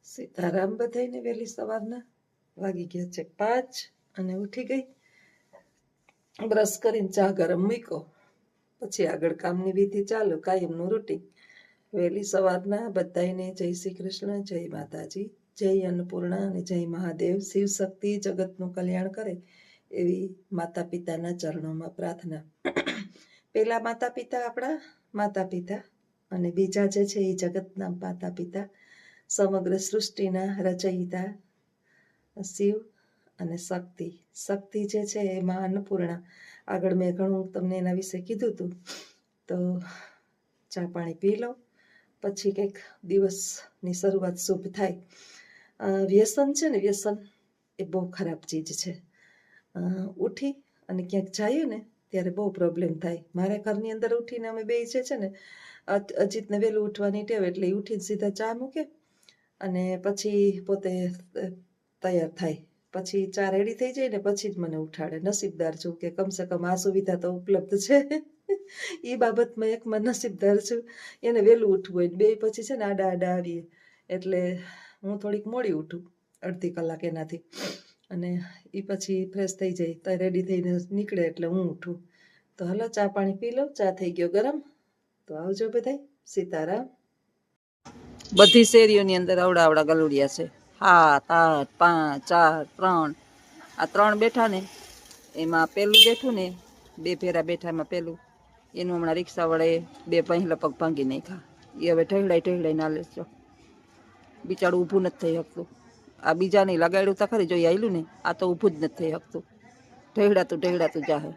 સીતારામ બધાઈને વહેલી સવારના વાગી ગયા છે 5 અને ઉઠી ગઈ, બ્રશ કરીને ચા ગરમ મૂક્યો, પછી આગળ કામની વિધિ ચાલુ, કાયમનું રૂટીન. વહેલી સવારના બધાઈને જય શ્રી કૃષ્ણ, જય માતાજી, જય અન્નપૂર્ણા અને જય મહાદેવ. શિવ શક્તિ જગતનું કલ્યાણ કરે એવી માતા પિતાના ચરણોમાં પ્રાર્થના. પેલા માતા પિતા આપણા માતા પિતા અને બીજા જે છે એ જગતના માતા પિતા, સમગ્ર સૃષ્ટિના રચયિતા શિવ અને શક્તિ. શક્તિ જે છે એ માં અન્નપૂર્ણા. આગળ મેં ઘણું તમને એના વિશે કીધું હતું. તો ચા પાણી પી લો, પછી કંઈક દિવસની શરૂઆત શુભ થાય. વ્યસન છે ને, વ્યસન એ બહુ ખરાબ ચીજ છે. ઉઠી અને ક્યાંક જઈએ ને ત્યારે બહુ પ્રોબ્લેમ થાય. મારા ઘરની અંદર ઉઠીને અમે બે છે ને, અજીતને વહેલું ઉઠવાની ટેવ, એટલે એ ઉઠીને સીધા ચા મૂકે અને પછી પોતે તૈયાર થાય, પછી ચા રેડી થઈ જાય ને પછી જ મને ઉઠાડે. નસીબદાર છું કે કમસે કમ આ સુવિધા તો ઉપલબ્ધ છે. એ બાબતમાં એકમાં નસીબદાર છું. એને વહેલું ઉઠવું હોય, બે પછી છે ને આડા આડા આવીએ, એટલે હું થોડીક મોડી ઉઠું, અડધી કલાક એનાથી, અને એ પછી ફ્રેશ થઈ જાય તો રેડી થઈને નીકળે એટલે હું ઉઠું. તો હલો ચા પાણી પી લો, ચા થઈ ગયો ગરમ. તો આવજો બધાય. સીતારામ. બધી શેરીઓની અંદર આવડા આવડા ગલુડિયા છે. 7, 8, 5, 4, 3. આ 3 બેઠા ને, એમાં પેલું બેઠું ને, 2 ફેરા બેઠા, એમાં પેલું એનું હમણાં રિક્ષા વડે 2 પહેલા પગ ભાંગી નાખ્યા. એ હવે ઠેહડાઈ ના લેજો, બિચારું ઊભું નથી થઈ શકતું. આ બીજાને લગાડ્યું તો ખરી, જો આવેલું ને, આ તો ઊભું જ નથી થઈ શકતું. ઠેહડાતું જાહે.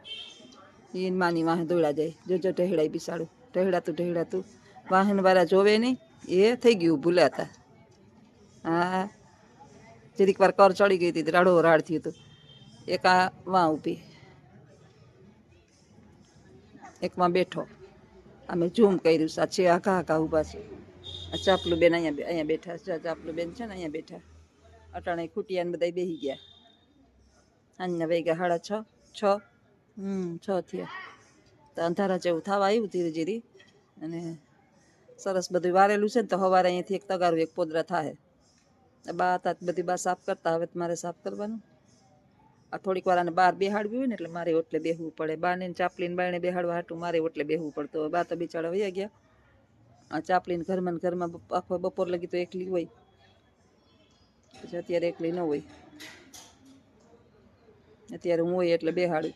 એ માની વાહે દોડા જાય, જોજો ઠેહડાઈ બિસાડું, ઠેહડાતું વાહન વાળા જોવે નહીં. એ થઈ ગયું ભૂલાતા. હા, જરીક વાર કર ચડી ગઈ હતી, રાડો રાડ થયું હતું. એક આ વાં ઊભી, એકમાં બેઠો. અમે ઝૂમ કર્યું, આ છે આખા ઊભા છે. આ ચાપલું બેન અહીંયા બેઠા છે. ચાપલું બેન છે ને અહીંયા બેઠા. અટાણે ખૂટિયાને બધા બેસી ગયા. આજના વાગ્યા 6:30. 6 થયા. તો અંધારા જેવું થવા આવ્યું ધીરે ધીરે. અને સરસ બધું વારેલું છે ને, તો સવારે અહીંયાથી એક તગારું એક પોદરા થાય. બા હતા બધી બા સાફ કરતા, હવે મારે સાફ કરવાનું. આ થોડીક વાર આને બહાર બેહાડવી હોય ને, એટલે મારે ઓટલે બેહવું પડે. બાને ચાપલીને બાયણે બેહાડવા હાટું મારે ઓટલે બેહવું પડતું. બા તો બિચારા વયા ગયા. આ ચાપલીને ઘરમાં આખો બપોર લગી તો એકલી હોય, પછી અત્યારે એકલી ન હોય. અત્યારે હું હોય એટલે બેહાડું.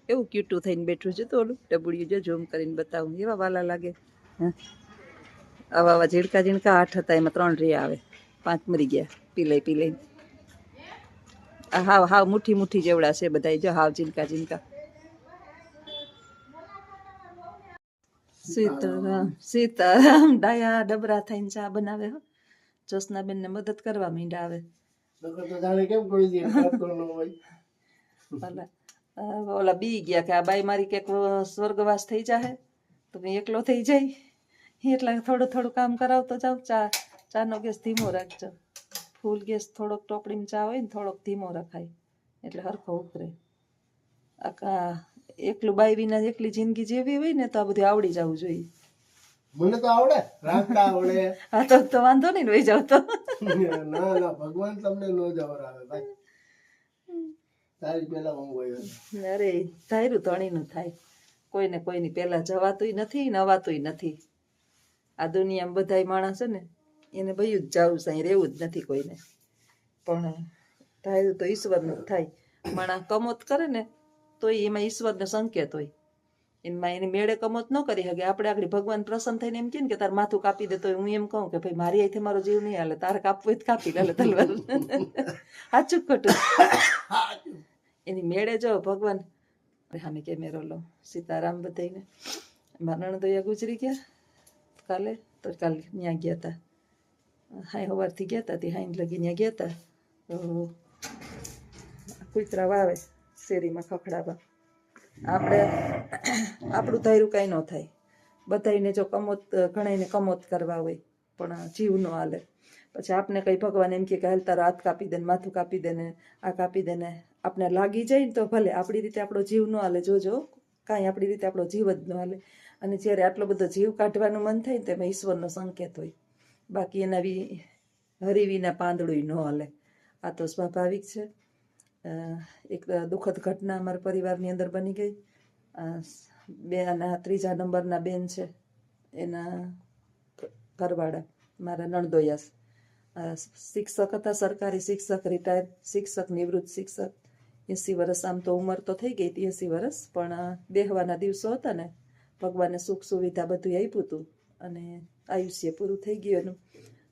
એવું ક્યુટું થઈને બેઠું છે. તો ઓલું ડબુડિયું જો ઝૂમ કરીને બતાવું, એવા વાલા લાગે. આવા ઝીણકા 8 હતા, એમાં 3 રે આવે, 5 મરી ગયા પીલાઈ. હાવ મુઠ્ઠી જેવડા છે બધા, જો હાવ ઝીણકા. સીતારામ. ડાયા ડબરા થઈને ચા બનાવે. હો, જોશનાબેન ને મદદ કરવા માંડ્યા. આવે ઓલા બી ગયા કે આ બાઈ મારી ક્યાંક સ્વર્ગવાસ થઈ જાય તો એકલો થઈ જાય, એટલે થોડું કામ કરાવતો જાવ. ચાનો ગેસ ધીમો રાખજો. ફૂલ ગેસ થોડોક ટોપડીમાં ચા હોય ને, થોડોક ધીમો રખાય એટલે હરખો ઉતરે. એકલું બાઈ વિના એકલી જિંદગી જેવી હોય ને, તો આ બધું આવડી જવું જોઈએ. મને તો આવડે, રાખતા આવડે. હા તો વાંધો નહીં, વહી જાવ તો. ના ભગવાન તમને નો જવરાવે ભાઈ. તારી પેલા હું ગયો. અરે ધાર્યું તણીનું થાય. કોઈને કોઈની પેલા જવાતુંય નથી, નવાતુંય નથી. આ દુનિયામાં બધાય માણસ ને, એને ભયું જ જવું સાંઈ, રહેવું જ નથી કોઈને. પણ ધાર્યું તો ઈશ્વરનું જ થાય. માણસ કમોત કરે ને તો એમાં ઈશ્વરનો સંકેત હોય. એમાં એની મેળે કમોત ન કરી શકે. આપણે આગળ ભગવાન પ્રસન્ન થઈને એમ કહે ને કે તાર માથું કાપી દે, તો હું એમ કહું કે ભાઈ મારી અહીંથી મારો જીવ નહીં હાલે, તારે કાપવું હોય તો કાપી લે તલવાર. સાચું ખોટું? એની મેળે જો ભગવાન. સામે કેમેરો લો. સીતારામ બધાઈને. મારા નણંદોયા ગુજરી ગયા કાલે, તો કાલે ત્યાં ગયા હતા. સવારથી ગયા હતા, તે હાઈન લગી ત્યાં ગયા હતા. તો કૂતરા વાવે શેરીમાં ખખડાવા. આપણું ધાર્યું કાંઈ ન થાય. બધાને જો કમોત, ઘણાને કમોત કરવા હોય પણ જીવ ન હાલે. પછી આપને કંઈ ભગવાન એમ કે હાલ તારો હાથ કાપી દે ને, માથું કાપી દે ને, આ કાપી દે ને, આપણે લાગી જાય ને તો ભલે, આપણી રીતે આપણો જીવ ન હાલે. જોજો કાંઈ આપણી રીતે આપણો જીવ જ ન હાલે. અને જ્યારે આટલો બધો જીવ કાઢવાનું મન થાય ને, તેમાં ઈશ્વરનો સંકેત હોય. બાકી એના હરીવીના પાંદડું ન હલે. આ તો સ્વાભાવિક છે. એક દુઃખદ ઘટના અમારા પરિવારની અંદર બની ગઈ. ત્રીજા નંબરના બેન છે, એના ઘરવાળા મારા નણદોયાસ શિક્ષક હતા, સરકારી શિક્ષક, રિટાયર શિક્ષક, નિવૃત્ત શિક્ષક. 80 વર્ષ, આમ તો ઉંમર તો થઈ ગઈ હતી 80 વર્ષ, પણ બેહવાના દિવસો હતા ને, ભગવાને સુખ સુવિધા બધું આપ્યું હતું અને આયુષ્ય પૂરું થઈ ગયું એનું.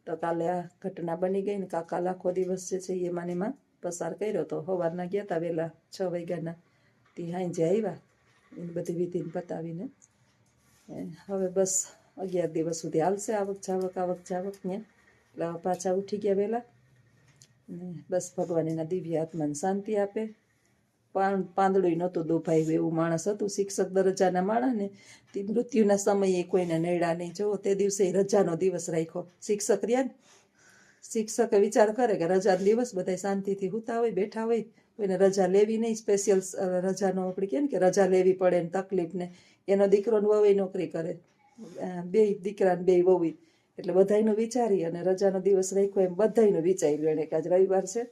તો કાલે આ ઘટના બની ગઈ ને કાકા આખો દિવસ જે છે એમાં એમાં પસાર કર્યો. તો સવારના ગયા હતા વહેલા 6 વાગ્યાના, તે હાંજે આવ્યા એની બધી વિધિને પતાવીને. હવે બસ 11 દિવસ સુધી હાલશે આવક જાવક ત્યાં. એટલે પાછા ઉઠી ગયા વહેલા ને બસ ભગવાન એના દિવ્ય આત્માને શાંતિ આપે. પાંદડું નહોતું દુભાયું એવું માણસ હતું, શિક્ષક દરજ્જાના માણસ ને તે મૃત્યુના સમયે કોઈને નડ્યા નહીં. જો તે દિવસે રજાનો દિવસ રાખ્યો. શિક્ષક રહ્યા ને, શિક્ષકે વિચાર કરે કે રજા દિવસ બધા શાંતિથી સૂતા હોય, બેઠા હોય, કોઈને રજા લેવી નહીં. સ્પેશિયલ રજાનો આપણે કહે ને કે રજા લેવી પડે ને તકલીફ ને. એનો દીકરો ને વહુ નોકરી કરે, 2 દીકરા ને 2 વહુ, એટલે બધાયનું વિચારી અને રજાનો દિવસ રાખ્યો એમ બધાયનું વિચાર્યું એને કે આજ રવિવાર છે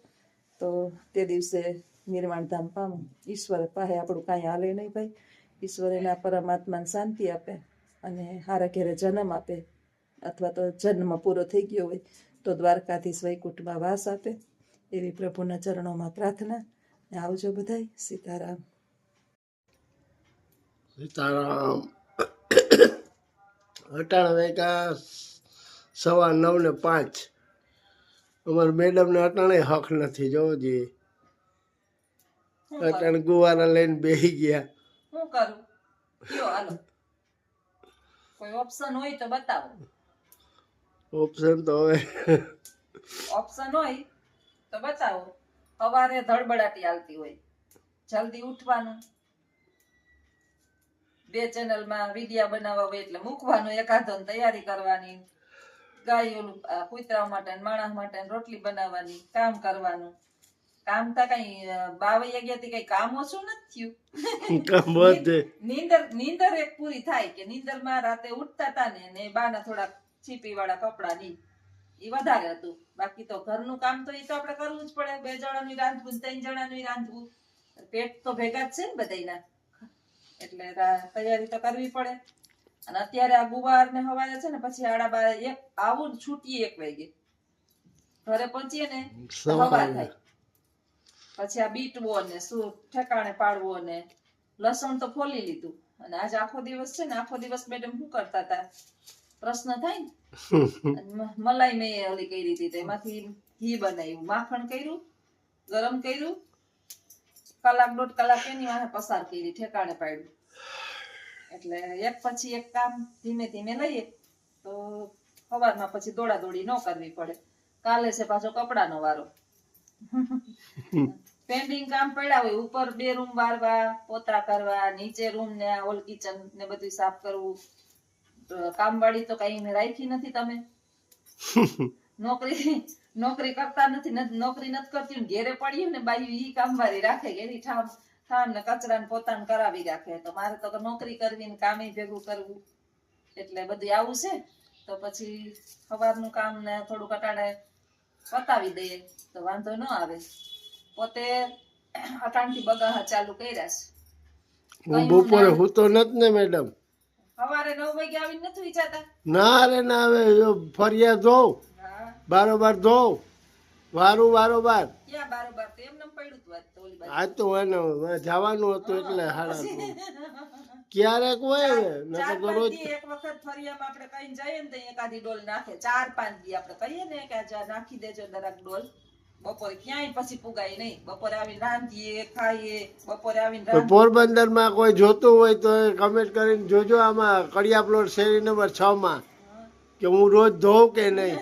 તો તે દિવસે નિર્વાણધામ પામું. ઈશ્વર પાસે આપણું કાંઈ હાલે નહીં ભાઈ. ઈશ્વર એના પરમાત્માને શાંતિ આપે અને હારા ઘેરે જન્મ આપે, અથવા તો જન્મ પૂરો થઈ ગયો હોય તો દ્વારકાધીશ વૈકુંઠમાં વાસ આપે, એવી પ્રભુના ચરણોમાં પ્રાર્થના. આવજો બધાય. સીતારામ. સીતારામ. અટાણા વાગ્યા 9:05. અમારા મેડમને અટાણે હક નથી જોજી. અટાણે ગુવારા લઈને બેસી ગયા. શું કરું કયો? હાલો, કોઈ ઓપ્શન હોય તો બતાવો. ઓપ્શન તો હવે ઓપ્શન હોય તો બતાવો. સવારે ધડબડાટી હાલતી હોય, જલ્દી ઉઠવાનું, 2 ચેનલમાં વિડિયા બનાવવા હોય એટલે મૂકવાનું, એકાદો તૈયારી કરવાની, ગાય કૂતરાઓ માટે માણસ માટે રોટલી બનાવવાની, કામ કરવાનું. કામ તો કઈ 22 વાગ્યાથી કઈ કામ ઓછું નથી થયું. નીંદર એક પૂરી થાય કે નીંદરમાં રાતે ઉઠતા હતા ને બાના થોડા છીપી વાળા કપડા ની એ વધારે હતું. બાકી તો ઘરનું કામ તો એ તો આપણે કરવું જ પડે. 2 જણાનું રાંધવું, 3 જણાનું રાંધવું, પેટ તો ભેગા જ છે ને બધાયના, એટલે તૈયારી તો કરવી પડે. અને અત્યારે આ ગુવાર ને હવારે છે ને પછી 12:30 આવું છૂટીએ 1 વાગે, ઘરે પહોંચીએ ને હવા થાય. પછી આ બીટવો ને શું ઠેકાણે પાડવો ને લસણ તો ફોલી લીધું. અને આજ આખો દિવસ છે ને, આખો દિવસ મેડમ શું કરતા હતા પ્રશ્ન થાય ને. મલાઈ મેં ઓલી કરી હતી, એમાંથી ઘી બનાવ્યું, માખણ કર્યું, ગરમ કર્યું, 1-1.5 કલાક એની વાહે પસાર કરી, ઠેકાણે પાડ્યું. એટલે એક પછી એક કામ ધીમે ધીમે લઈએ તો સવારમાં પછી દોડાદોડી ન કરવી પડે. કાલે છે પાછો કપડાનો વારો. પેન્ડિંગ કામ પડ્યા હોય, ઉપર 2 રૂમ વારવા, પોતા કરવા, નીચે રૂમ ને ઓલ કિચન ને બધું સાફ કરવું. કામવાળી તો કઈ રાખી નથી તમે. નોકરી કરતા નથી, નોકરી નથી કરતી, ઘેરે પડીએ ને બાયું ઈ કામવાળી રાખે, એની ઠામ ને કચરા ને પોતાને કરાવી રાખે. તો મારે તો નોકરી કરવી ને કામે ભેગું કરવું, એટલે બધું આવું છે. તો પછી સવારનું કામ ને થોડું કટાડે પતાવી દઈએ તો વાંધો ન આવે. પોતે અટાણથી બગાહા ચાલુ કર્યા છે. હું બપોરે સૂતો નથી ને મેડમ. સવારે 9 વાગે આવીને નથી વિચારતા? ના રે ના, હવે ફરિયાદ ધોવ, બારોબાર ધોવ, વારું બારોબાર. ક્યાં બારોબાર? તો એમને પડ્યું હતું આજ તો ઓલી બાજુ. આજ તો જવાનું હતું એટલે હાડા ક્યારેક હોય ને, નકર તો રોજ. એક વખત ફરિયામાં આપણે કઈ જઈએ ને તો એકાદી ડોલ નાખે. 4-5 દી આપણે કહીએ ને કે આ નાખી દેજો દરેક ડોલ. બપોરે ક્યાંય પછી પુગાય નહીં. બપોરે આવીને રાંધીએ, ખાઈએ, બપોરે આવીને પોરબંદર માં કોઈ જોતું હોય તો કમેન્ટ કરીને જોજો આમાં કડિયા પ્લોટ શેરી નંબર 6 માં કે હું રોજ ધોઉં કે નહીં.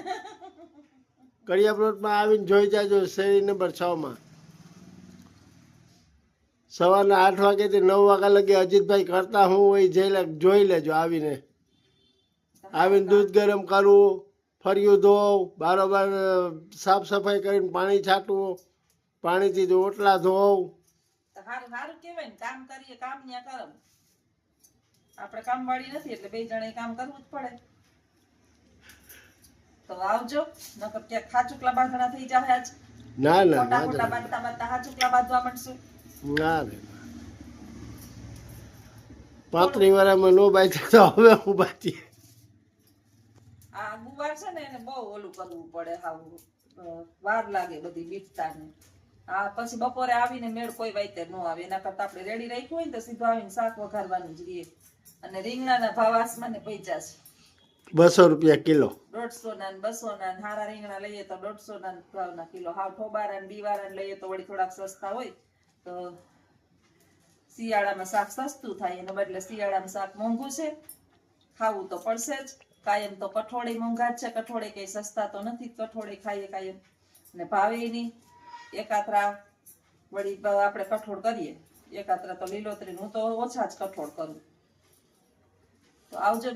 કડિયા પ્લોટ માં આવીને જોઈ જાજો, શેરી નંબર 6 માં. સવારના 8 વાગ્યાથી 9 વાગ્યા લગી અજીતભાઈ કરતા હું હોય જોઈ લેજો. આવીને દૂધ ગરમ કરવું, ફર્યું ધોવું, બારોબાર સાફ સફાઈ કરીને પાણી છાંટવું, પાણીથી ઓટલા ધોવું. સારું કેવાય ને, કામ કરીએ, કામ ન્યા કરમ. આપણે કામવાળી નથી એટલે 2 જણાએ કામ કરવું જ પડે. તો આવજો, નકર ક્યાંક ખાચુકલા બાંધણા થઈ જાય આજ. ના ના ખોટા વાંધો ખોટા નહીં. બાંધતા બાંધતા ખાચુકલા બાંધવા માંડશું. ના રે ના. 35 વર્ષમાં નો બાંધ્યા તો હવે હું બાંધીએ. આ ગુવાર છે ને એને બહુ ઓલું કરવું પડે, હાવ વાર લાગે બધી બીટતાને. આ પછી બપોરે આવીને મેળ કોઈ વાતે ન આવે, એના કરતા આપણે રેડી રાખ્યું હોય ને તો સીધું આવીને શાક વઘારવાનું જ રહીએ. અને રીંગણાના ભાવ આસમાને પૈસા છે. 200 રૂપિયા કિલો. 150 ના ને 200 ના ને, હારા રીંગણા લઈએ તો 150 ના ભાવના કિલો. હાવ ઠોબારા ને દીવારા ને લઈએ તો વળી થોડાક સસ્તા હોય. તો શિયાળામાં શાક સસ્તું થાય, એના બદલે શિયાળામાં શાક મોંઘું છે. ખાવું તો પડશે જ. કાયમ તો કઠોળે મોંઘા જ છે, કઠોળે કઈ સસ્તા તો નથી. કઠોળે ખાઈએ કાયમ, ને ભાવે નહીં. એકાત્રા વળી આપણે કઠોળ કરીએ, એકાત્રા તો લીલોતરી. હું તો ઓછા જ કઠોળ કરું. તો આવજો.